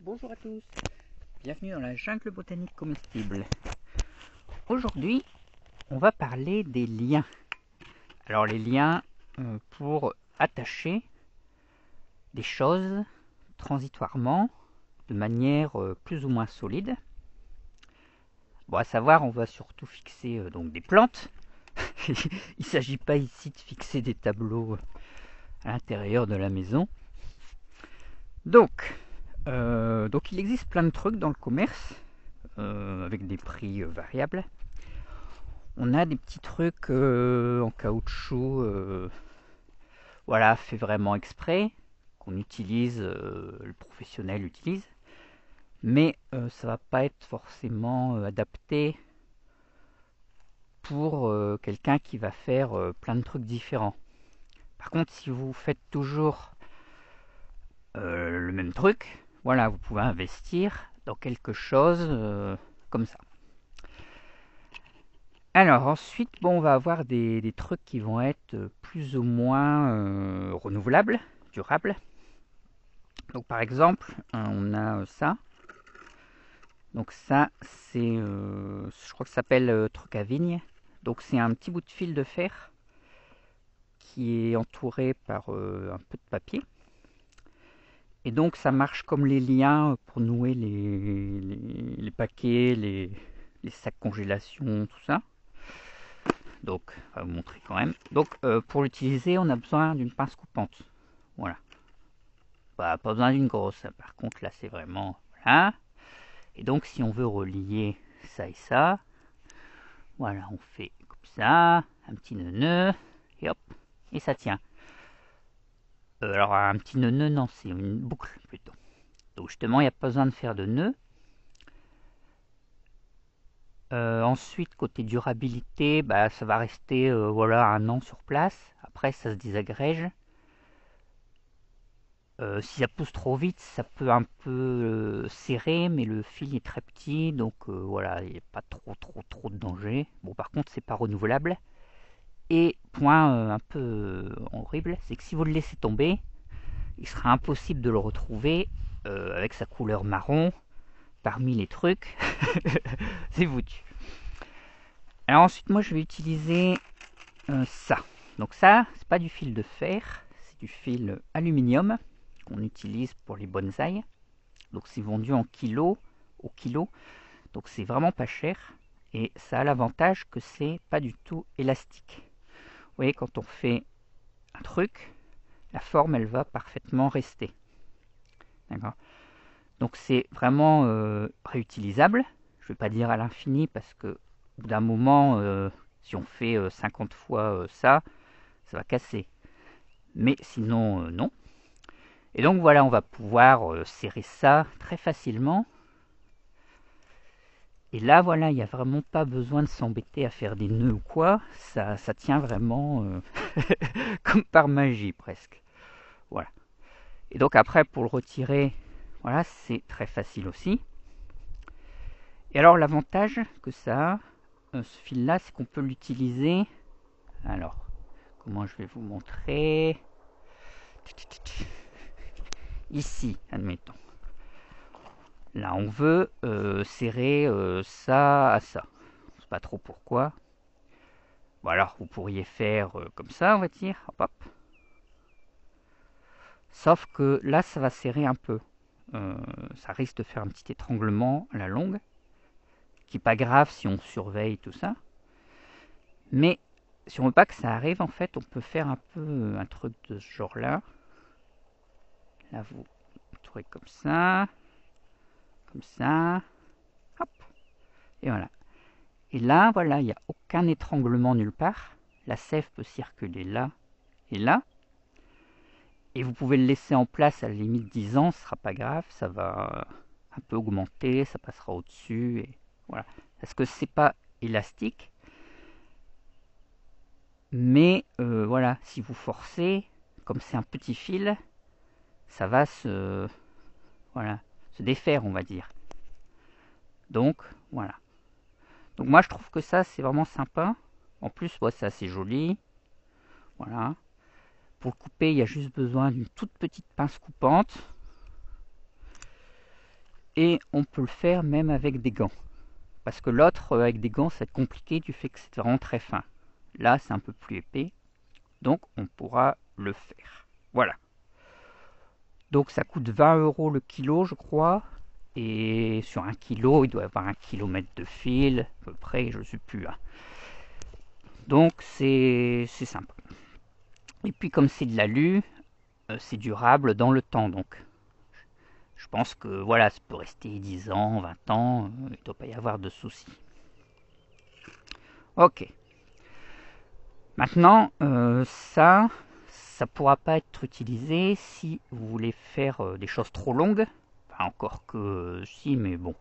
Bonjour à tous, bienvenue dans la jungle botanique comestible. Aujourd'hui, on va parler des liens. Alors les liens pour attacher des choses transitoirement, de manière plus ou moins solide. Bon, à savoir, on va surtout fixer donc des plantes. Il ne s'agit pas ici de fixer des tableaux à l'intérieur de la maison. Donc il existe plein de trucs dans le commerce, avec des prix variables. On a des petits trucs en caoutchouc, voilà, fait vraiment exprès, qu'on utilise, le professionnel utilise, mais ça va pas être forcément adapté pour quelqu'un qui va faire plein de trucs différents. Par contre, si vous faites toujours le même truc, voilà, vous pouvez investir dans quelque chose comme ça. Alors ensuite, bon, on va avoir des trucs qui vont être plus ou moins renouvelables, durables. Donc par exemple, on a ça. Donc ça, c'est, je crois que ça s'appelle truc à vigne. Donc c'est un petit bout de fil de fer qui est entouré par un peu de papier. Et donc ça marche comme les liens pour nouer les paquets, les sacs congélation, tout ça. Donc, on va vous montrer quand même. Donc, pour l'utiliser, on a besoin d'une pince coupante. Voilà. Bah, pas besoin d'une grosse. Par contre, là, c'est vraiment... Voilà. Et donc, si on veut relier ça et ça, voilà, on fait comme ça, un petit nœud, et hop, et ça tient. Alors, un petit nœud, non, c'est une boucle, plutôt. Donc, justement, il n'y a pas besoin de faire de nœud. Ensuite, côté durabilité, bah, ça va rester voilà, 1 an sur place. Après, ça se désagrège. Si ça pousse trop vite, ça peut un peu serrer, mais le fil est très petit, donc voilà, il n'y a pas trop de danger. Bon, par contre, c'est pas renouvelable. Et point un peu horrible, c'est que si vous le laissez tomber, il sera impossible de le retrouver avec sa couleur marron parmi les trucs. C'est foutu. Alors ensuite, moi, je vais utiliser ça. Donc ça, c'est pas du fil de fer, c'est du fil aluminium qu'on utilise pour les bonsaïs. Donc c'est vendu en kilos, au kilo. Donc c'est vraiment pas cher. Et ça a l'avantage que c'est pas du tout élastique. Vous voyez, quand on fait un truc, la forme elle va parfaitement rester. D'accord. Donc c'est vraiment réutilisable. Je ne vais pas dire à l'infini parce que au bout d'un moment, si on fait 50 fois ça, ça va casser. Mais sinon, non. Et donc voilà, on va pouvoir serrer ça très facilement. Et là, voilà, il n'y a vraiment pas besoin de s'embêter à faire des nœuds ou quoi. Ça tient vraiment comme par magie presque. Voilà. Et donc après, pour le retirer, voilà, c'est très facile aussi. Et alors l'avantage que ça a, ce fil-là, c'est qu'on peut l'utiliser. Alors, comment je vais vous montrer? Ici, admettons. Là, on veut serrer ça à ça. Je ne sais pas trop pourquoi. Bon, alors, vous pourriez faire comme ça, on va dire. Hop, hop. Sauf que là, ça va serrer un peu. Ça risque de faire un petit étranglement à la longue. Qui n'est pas grave si on surveille tout ça. Mais si on veut pas que ça arrive, en fait, on peut faire un peu un truc de ce genre-là. Là, vous trouvez comme ça. Comme ça. Hop. Et voilà. Et là, voilà, il n'y a aucun étranglement nulle part. La sève peut circuler là et là. Et vous pouvez le laisser en place à la limite 10 ans, ce sera pas grave, ça va un peu augmenter, ça passera au-dessus. Et voilà. Parce que c'est pas élastique. Mais voilà, si vous forcez, comme c'est un petit fil, ça va voilà, se défaire, on va dire. Donc, voilà. Donc moi, je trouve que ça, c'est vraiment sympa. En plus, ouais, c'est assez joli. Voilà. Pour le couper, il y a juste besoin d'une toute petite pince coupante. Et on peut le faire même avec des gants. Parce que l'autre, avec des gants, ça va être compliqué du fait que c'est vraiment très fin. Là, c'est un peu plus épais. Donc, on pourra le faire. Voilà. Donc, ça coûte 20 € le kilo, je crois. Et sur 1 kilo, il doit y avoir 1 kilomètre de fil, à peu près, je ne sais plus. Hein. Donc, c'est sympa. Et puis, comme c'est de l'alu, c'est durable dans le temps. Donc, je pense que voilà, ça peut rester 10 ans, 20 ans. Il ne doit pas y avoir de soucis. Ok. Maintenant, ça pourra pas être utilisé si vous voulez faire des choses trop longues. Enfin, encore que si, mais bon.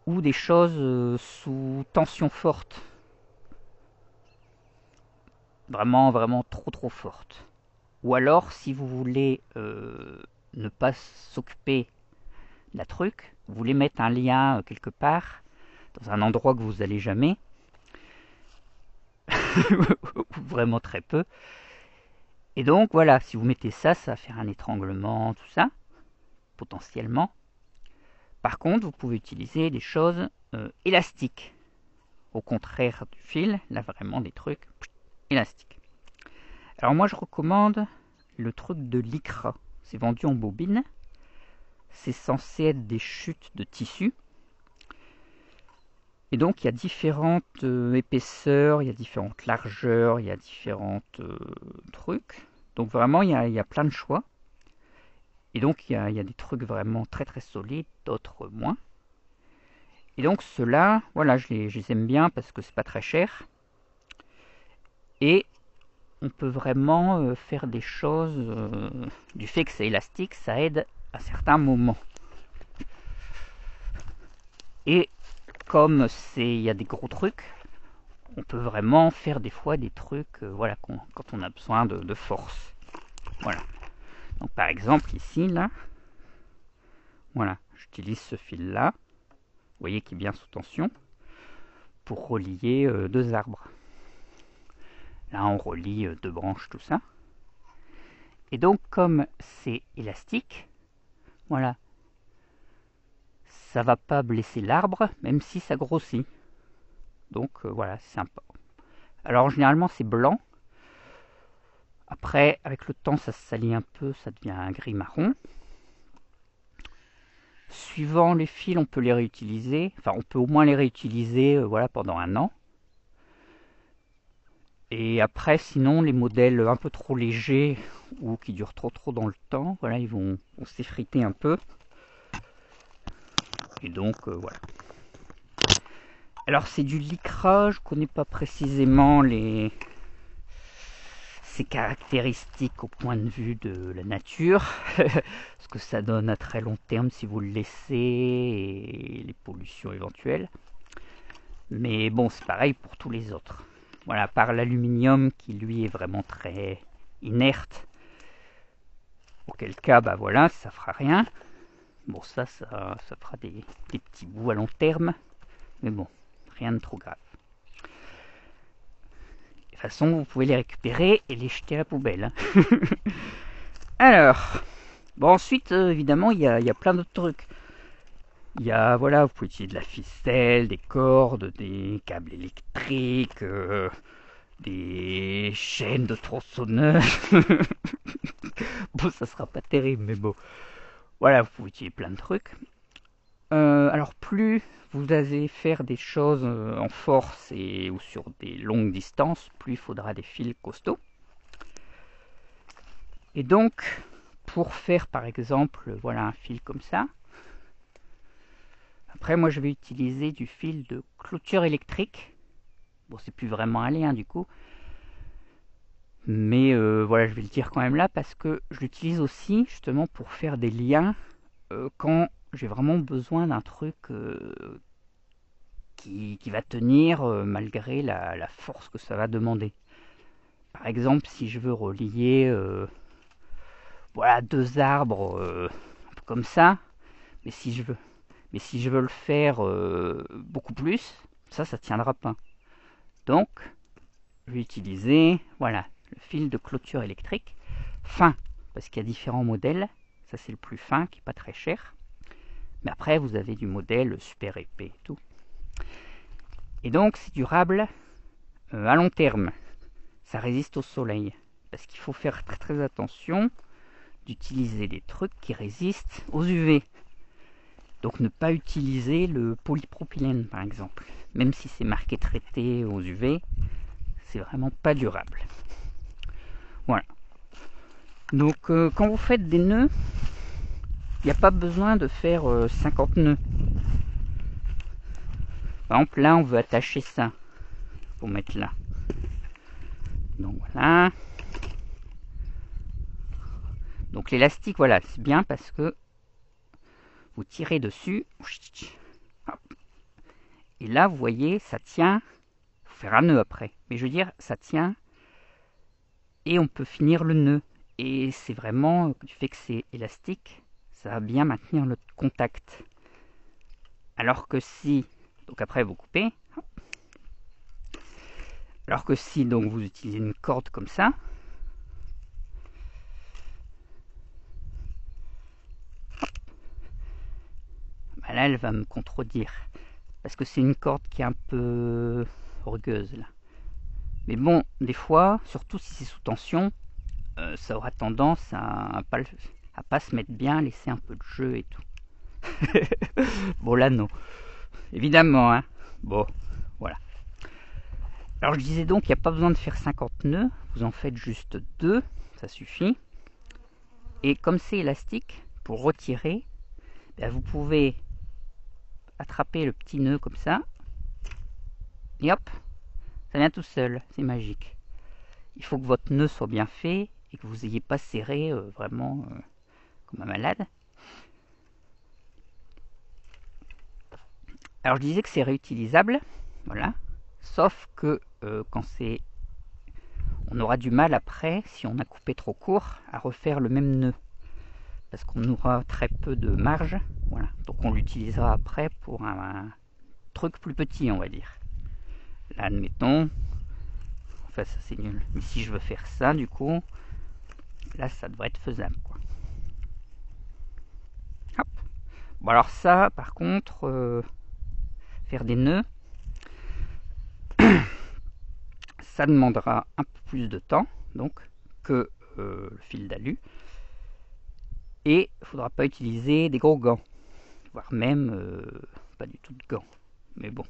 Ou des choses sous tension forte. Vraiment, vraiment trop forte. Ou alors, si vous voulez ne pas s'occuper de la truc, vous voulez mettre un lien quelque part, dans un endroit que vous allez jamais, vraiment très peu. Et donc voilà, si vous mettez ça, ça va faire un étranglement, tout ça, potentiellement. Par contre, vous pouvez utiliser des choses élastiques. Au contraire du fil, là vraiment des trucs élastiques. Alors moi je recommande le truc de Lycra. C'est vendu en bobine. C'est censé être des chutes de tissu. Et donc il y a différentes épaisseurs, il y a différentes largeurs, il y a différentes trucs. Donc vraiment il y a plein de choix. Et donc il y a des trucs vraiment très solides, d'autres moins. Et donc ceux-là, voilà, je les aime bien parce que c'est pas très cher. Et on peut vraiment faire des choses. Du fait que c'est élastique, ça aide à certains moments. Et comme il y a des gros trucs, on peut vraiment faire des fois des trucs, voilà, quand on a besoin de force. Voilà. Donc par exemple ici, là, voilà, j'utilise ce fil-là, vous voyez qui est bien sous tension, pour relier deux arbres. Là, on relie deux branches, tout ça. Et donc, comme c'est élastique, voilà, ça va pas blesser l'arbre, même si ça grossit. Donc voilà, c'est sympa. Alors généralement c'est blanc. Après, avec le temps, ça se salit un peu, ça devient un gris marron. Suivant les fils, on peut les réutiliser. Enfin, on peut au moins les réutiliser voilà, pendant 1 an. Et après, sinon, les modèles un peu trop légers ou qui durent trop dans le temps, voilà, ils vont s'effriter un peu. Et donc, voilà. Alors, c'est du Lycra, je connais pas précisément ses caractéristiques au point de vue de la nature, ce que ça donne à très long terme si vous le laissez et les pollutions éventuelles. Mais bon, c'est pareil pour tous les autres. Voilà, par l'aluminium qui lui est vraiment très inerte, auquel cas, bah voilà, ça fera rien. Bon, ça fera des petits bouts à long terme, mais bon, rien de trop grave. De toute façon, vous pouvez les récupérer et les jeter à la poubelle. Hein. Alors, bon, ensuite, évidemment, il y a plein d'autres trucs. Il y a, voilà, vous pouvez utiliser de la ficelle, des cordes, des câbles électriques, des chaînes de tronçonneuses. Bon, ça sera pas terrible, mais bon. Voilà, vous pouvez utiliser plein de trucs. Alors, plus vous allez faire des choses en force ou sur des longues distances, plus il faudra des fils costauds. Et donc, pour faire par exemple, voilà un fil comme ça. Après, moi, je vais utiliser du fil de clôture électrique. Bon, c'est plus vraiment un lien du coup. Mais voilà, je vais le dire quand même là parce que je l'utilise aussi justement pour faire des liens quand j'ai vraiment besoin d'un truc qui va tenir malgré la force que ça va demander. Par exemple, si je veux relier voilà, deux arbres un peu comme ça, mais si je veux le faire beaucoup plus, ça tiendra pas. Donc, je vais utiliser voilà, le fil de clôture électrique fin, parce qu'il y a différents modèles. Ça, c'est le plus fin, qui n'est pas très cher. Mais après, vous avez du modèle super épais et tout. Et donc, c'est durable à long terme. Ça résiste au soleil. Parce qu'il faut faire très très attention d'utiliser des trucs qui résistent aux UV. Donc ne pas utiliser le polypropylène par exemple. Même si c'est marqué traité aux UV, c'est vraiment pas durable. Voilà. Donc quand vous faites des nœuds, il n'y a pas besoin de faire 50 nœuds. Par exemple là on veut attacher ça. Pour mettre là. Donc voilà. Donc l'élastique, voilà, c'est bien parce que vous tirez dessus. Et là, vous voyez, ça tient. Il faut faire un nœud après. Mais je veux dire, ça tient. Et on peut finir le nœud. Et c'est vraiment, du fait que c'est élastique, ça va bien maintenir le contact. Alors que si, donc après vous coupez. Alors que si donc vous utilisez une corde comme ça, bah là elle va me contredire. Parce que c'est une corde qui est un peu rugueuse là. Mais bon, des fois, surtout si c'est sous tension, ça aura tendance à pas se mettre bien, laisser un peu de jeu et tout. Bon là non. Évidemment, hein. Bon, voilà. Alors je disais donc, il n'y a pas besoin de faire 50 nœuds, vous en faites juste 2, ça suffit. Et comme c'est élastique, pour retirer, ben vous pouvez attraper le petit nœud comme ça, et hop, ça vient tout seul, c'est magique. Il faut que votre nœud soit bien fait et que vous n'ayez pas serré vraiment comme un malade. Alors je disais que c'est réutilisable, voilà, sauf que quand c'est... On aura du mal après, si on a coupé trop court, à refaire le même nœud. Parce qu'on aura très peu de marge, voilà. Donc on l'utilisera après pour un truc plus petit, on va dire. Là, admettons, enfin ça c'est nul, mais si je veux faire ça, du coup, là ça devrait être faisable, quoi. Hop. Bon alors ça, par contre, faire des nœuds, ça demandera un peu plus de temps, donc, que le fil d'alu. Et il ne faudra pas utiliser des gros gants, voire même pas du tout de gants. Mais bon,